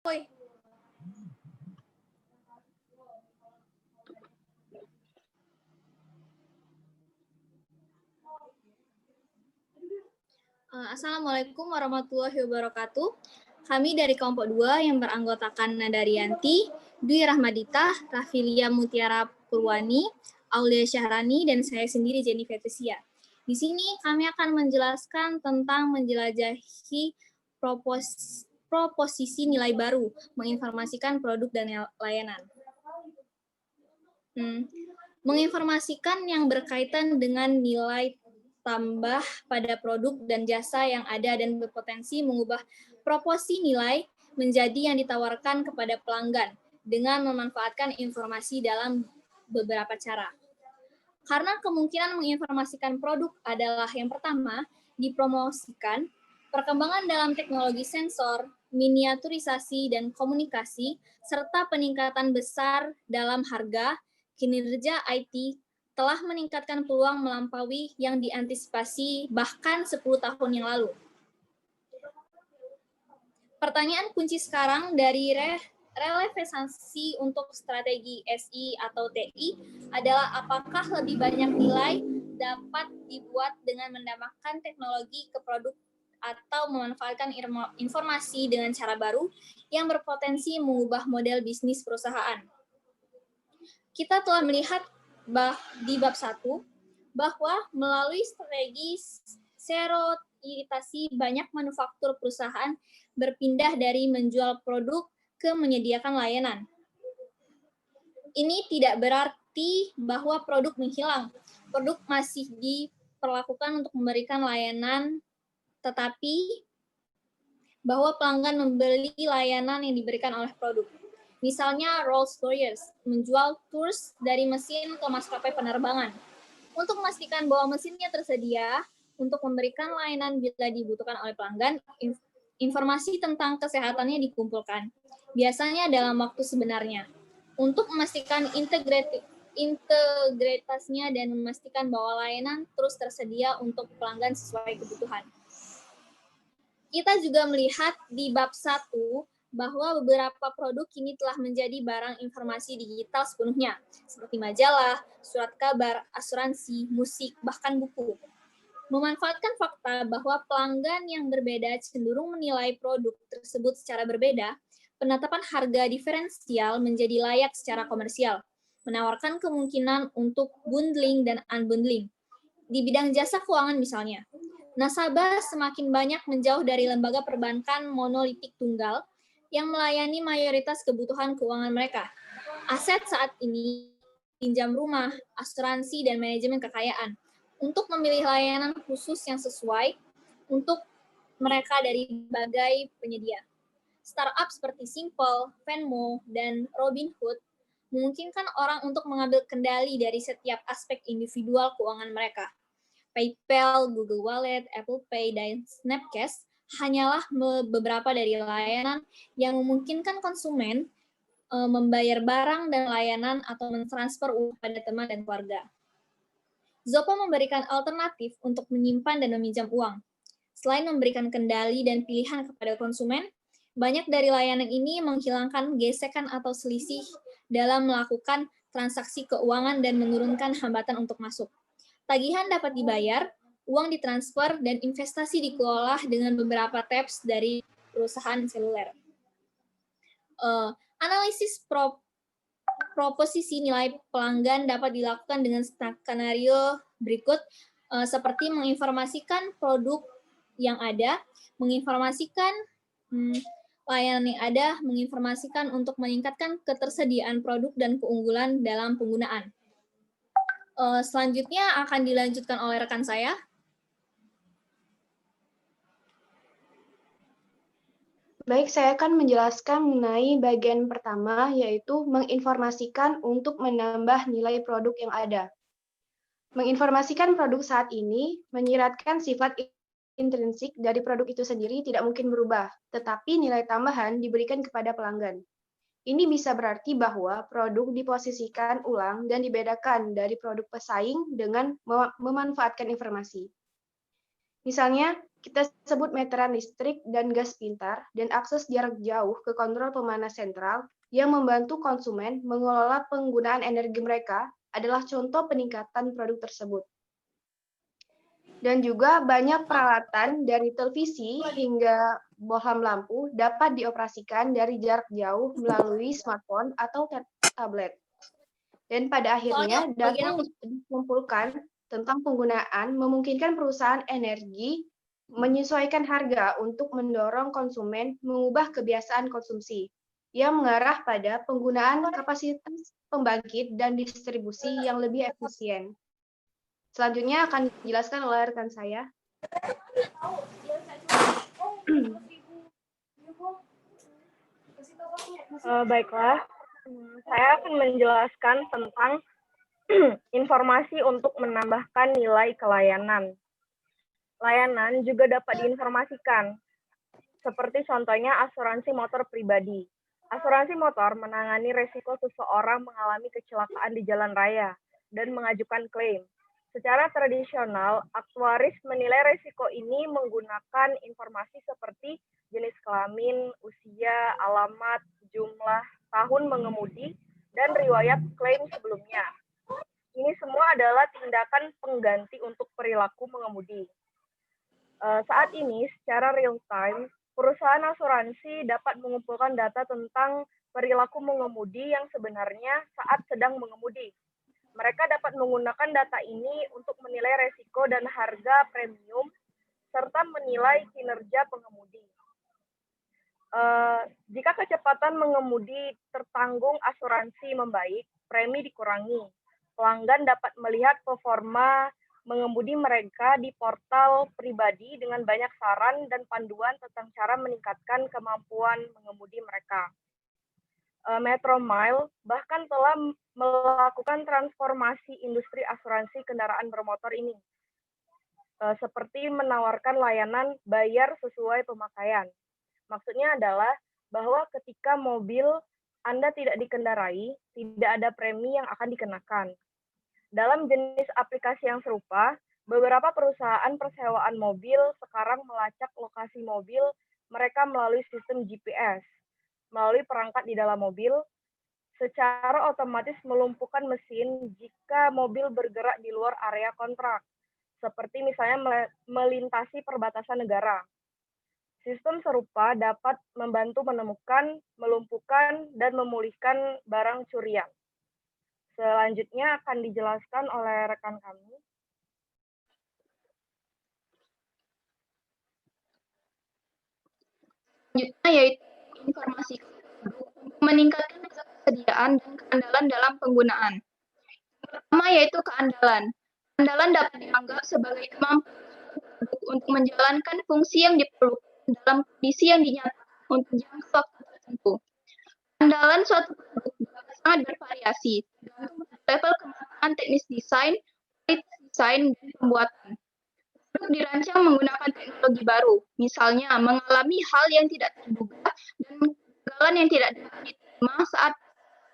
Woi. Assalamualaikum warahmatullahi wabarakatuh. Kami dari kelompok 2 yang beranggotakan Nada Rianti, Dwi Rahmadita, Rafilia Mutiara Purwani, Aulia Syahrani, dan saya sendiri Jenny Fetusia. Di sini kami akan menjelaskan tentang menjelajahi proposisi nilai baru, menginformasikan produk dan layanan. Menginformasikan yang berkaitan dengan nilai tambah pada produk dan jasa yang ada dan berpotensi mengubah proporsi nilai menjadi yang ditawarkan kepada pelanggan dengan memanfaatkan informasi dalam beberapa cara. Karena kemungkinan menginformasikan produk adalah yang pertama, dipromosikan, perkembangan dalam teknologi sensor, miniaturisasi dan komunikasi, serta peningkatan besar dalam harga, kinerja IT telah meningkatkan peluang melampaui yang diantisipasi bahkan 10 tahun yang lalu. Pertanyaan kunci sekarang dari relevansi untuk strategi SI atau TI adalah apakah lebih banyak nilai dapat dibuat dengan menambahkan teknologi ke produk atau memanfaatkan informasi dengan cara baru yang berpotensi mengubah model bisnis perusahaan. Kita telah melihat di bab 1 bahwa melalui strategi serotiritasi banyak manufaktur perusahaan berpindah dari menjual produk ke menyediakan layanan. Ini tidak berarti bahwa produk menghilang. Produk masih diperlakukan untuk memberikan layanan, tetapi bahwa pelanggan membeli layanan yang diberikan oleh produk. Misalnya Rolls-Royce menjual tours dari mesin ke maskapai penerbangan. Untuk memastikan bahwa mesinnya tersedia untuk memberikan layanan bila dibutuhkan oleh pelanggan, informasi tentang kesehatannya dikumpulkan, biasanya dalam waktu sebenarnya, untuk memastikan integritasnya dan memastikan bahwa layanan terus tersedia untuk pelanggan sesuai kebutuhan. Kita juga melihat di bab 1 bahwa beberapa produk kini telah menjadi barang informasi digital sepenuhnya, seperti majalah, surat kabar, asuransi, musik, bahkan buku. Memanfaatkan fakta bahwa pelanggan yang berbeda cenderung menilai produk tersebut secara berbeda, penetapan harga diferensial menjadi layak secara komersial, menawarkan kemungkinan untuk bundling dan unbundling. Di bidang jasa keuangan misalnya, nasabah semakin banyak menjauh dari lembaga perbankan monolitik tunggal yang melayani mayoritas kebutuhan keuangan mereka. Aset saat ini pinjam rumah, asuransi, dan manajemen kekayaan untuk memilih layanan khusus yang sesuai untuk mereka dari berbagai penyedia. Startup seperti Simple, Venmo, dan Robinhood memungkinkan orang untuk mengambil kendali dari setiap aspek individual keuangan mereka. PayPal, Google Wallet, Apple Pay, dan Snapcash hanyalah beberapa dari layanan yang memungkinkan konsumen membayar barang dan layanan atau mentransfer uang pada teman dan keluarga. Zopo memberikan alternatif untuk menyimpan dan meminjam uang. Selain memberikan kendali dan pilihan kepada konsumen, banyak dari layanan ini menghilangkan gesekan atau selisih dalam melakukan transaksi keuangan dan menurunkan hambatan untuk masuk. Tagihan dapat dibayar, uang ditransfer, dan investasi dikelola dengan beberapa tabs dari perusahaan seluler. Analisis proposisi nilai pelanggan dapat dilakukan dengan skenario berikut, seperti menginformasikan produk yang ada, menginformasikan layanan yang ada, menginformasikan untuk meningkatkan ketersediaan produk dan keunggulan dalam penggunaan. Selanjutnya akan dilanjutkan oleh rekan saya. Baik, saya akan menjelaskan mengenai bagian pertama, yaitu menginformasikan untuk menambah nilai produk yang ada. Menginformasikan produk saat ini menyiratkan sifat intrinsik dari produk itu sendiri tidak mungkin berubah, tetapi nilai tambahan diberikan kepada pelanggan. Ini bisa berarti bahwa produk diposisikan ulang dan dibedakan dari produk pesaing dengan memanfaatkan informasi. Misalnya, Kita sebut meteran listrik dan gas pintar, dan akses jarak jauh ke kontrol pemanas sentral yang membantu konsumen mengelola penggunaan energi mereka adalah contoh peningkatan produk tersebut. Dan juga banyak peralatan dari televisi hingga bohlam lampu dapat dioperasikan dari jarak jauh melalui smartphone atau tablet. Dan pada akhirnya, data yang dikumpulkan tentang penggunaan memungkinkan perusahaan energi menyesuaikan harga untuk mendorong konsumen mengubah kebiasaan konsumsi yang mengarah pada penggunaan kapasitas pembangkit dan distribusi yang lebih efisien. Selanjutnya akan dijelaskan oleh rekan saya. Baiklah, saya akan menjelaskan tentang informasi untuk menambahkan nilai ke layanan. Layanan juga dapat diinformasikan, seperti contohnya asuransi motor pribadi. Asuransi motor menangani resiko seseorang mengalami kecelakaan di jalan raya dan mengajukan klaim. Secara tradisional, aktuaris menilai resiko ini menggunakan informasi seperti jenis kelamin, usia, alamat, jumlah tahun mengemudi, dan riwayat klaim sebelumnya. Ini semua adalah tindakan pengganti untuk perilaku mengemudi. Saat ini, secara real-time, perusahaan asuransi dapat mengumpulkan data tentang perilaku mengemudi yang sebenarnya saat sedang mengemudi. Mereka dapat menggunakan data ini untuk menilai resiko dan harga premium, serta menilai kinerja pengemudi. Jika kecepatan mengemudi tertanggung asuransi membaik, premi dikurangi. Pelanggan dapat melihat performa mengemudi mereka di portal pribadi dengan banyak saran dan panduan tentang cara meningkatkan kemampuan mengemudi mereka. Metromile bahkan telah melakukan transformasi industri asuransi kendaraan bermotor ini, seperti menawarkan layanan bayar sesuai pemakaian. Maksudnya adalah bahwa ketika mobil Anda tidak dikendarai, tidak ada premi yang akan dikenakan. Dalam jenis aplikasi yang serupa, beberapa perusahaan persewaan mobil sekarang melacak lokasi mobil mereka melalui sistem GPS, melalui perangkat di dalam mobil, secara otomatis melumpuhkan mesin jika mobil bergerak di luar area kontrak, seperti misalnya melintasi perbatasan negara. Sistem serupa dapat membantu menemukan, melumpuhkan, dan memulihkan barang curian. Selanjutnya akan dijelaskan oleh rekan kami. Selanjutnya yaitu informasi untuk meningkatkan ketersediaan dan keandalan dalam penggunaan. Pertama yaitu keandalan. Keandalan dapat dianggap sebagai kemampuan untuk menjalankan fungsi yang diperlukan dalam kondisi yang dinyatakan untuk jangka waktu tertentu. Keandalan suatu produk dapat sangat bervariasi, tergantung level kematangan teknis desain, kualitas desain, dan pembuatan. Produk dirancang menggunakan teknologi baru, misalnya mengalami hal yang tidak terduga dan kegagalan yang tidak dapat diterima saat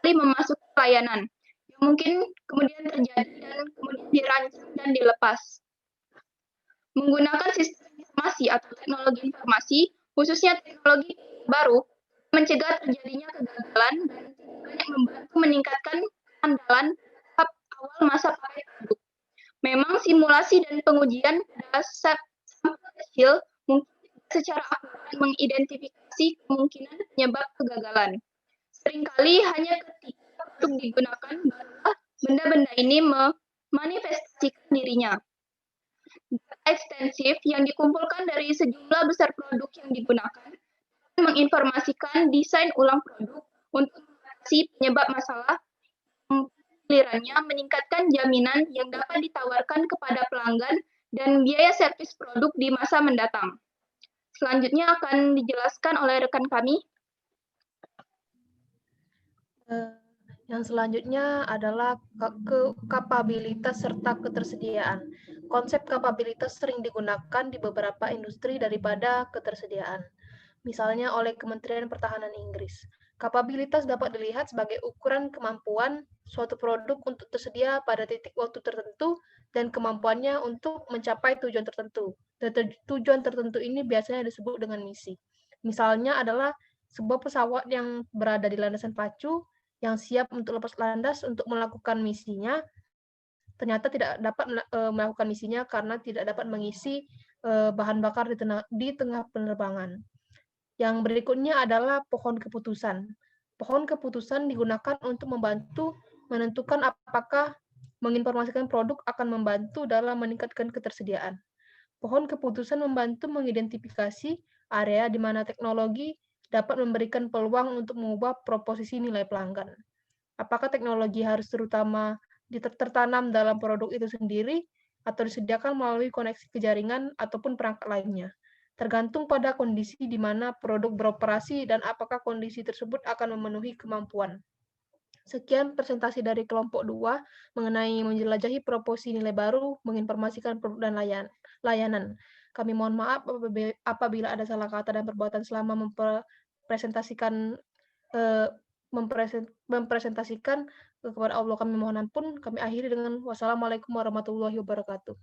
memasuki pelayanan, yang mungkin kemudian terjadi dan kemudian dirancang dan dilepas. Menggunakan sistem informasi atau teknologi informasi, khususnya teknologi baru, mencegah terjadinya kegagalan dan banyak membantu meningkatkan keandalan tahap awal masa pakai produk. Memang simulasi dan pengujian pada sampel kecil mungkin secara akurat mengidentifikasi kemungkinan penyebab kegagalan. Seringkali hanya ketika produk digunakan barulah benda-benda ini memanifestasikan dirinya. Data ekstensif yang dikumpulkan dari sejumlah besar produk yang digunakan menginformasikan desain ulang produk untuk mengatasi penyebab masalah, gilirannya meningkatkan jaminan yang dapat ditawarkan kepada pelanggan dan biaya servis produk di masa mendatang. Selanjutnya akan dijelaskan oleh rekan kami. Yang selanjutnya adalah kapabilitas serta ketersediaan. Konsep kapabilitas sering digunakan di beberapa industri daripada ketersediaan. Misalnya oleh Kementerian Pertahanan Inggris. Kapabilitas dapat dilihat sebagai ukuran kemampuan suatu produk untuk tersedia pada titik waktu tertentu dan kemampuannya untuk mencapai tujuan tertentu. Tujuan tertentu ini biasanya disebut dengan misi. Misalnya adalah sebuah pesawat yang berada di landasan pacu yang siap untuk lepas landas untuk melakukan misinya, ternyata tidak dapat melakukan misinya karena tidak dapat mengisi bahan bakar di tengah penerbangan. Yang berikutnya adalah pohon keputusan. Pohon keputusan digunakan untuk membantu menentukan apakah menginformasikan produk akan membantu dalam meningkatkan ketersediaan. Pohon keputusan membantu mengidentifikasi area di mana teknologi dapat memberikan peluang untuk mengubah proposisi nilai pelanggan. Apakah teknologi harus tertanam dalam produk itu sendiri atau disediakan melalui koneksi ke jaringan ataupun perangkat lainnya. Tergantung pada kondisi di mana produk beroperasi dan apakah kondisi tersebut akan memenuhi kemampuan. Sekian presentasi dari kelompok 2 mengenai menjelajahi proposisi nilai baru, menginformasikan produk dan layanan. Kami mohon maaf apabila ada salah kata dan perbuatan selama mempresentasikan kepada Allah. Kami mohon ampun. Kami akhiri dengan wassalamualaikum warahmatullahi wabarakatuh.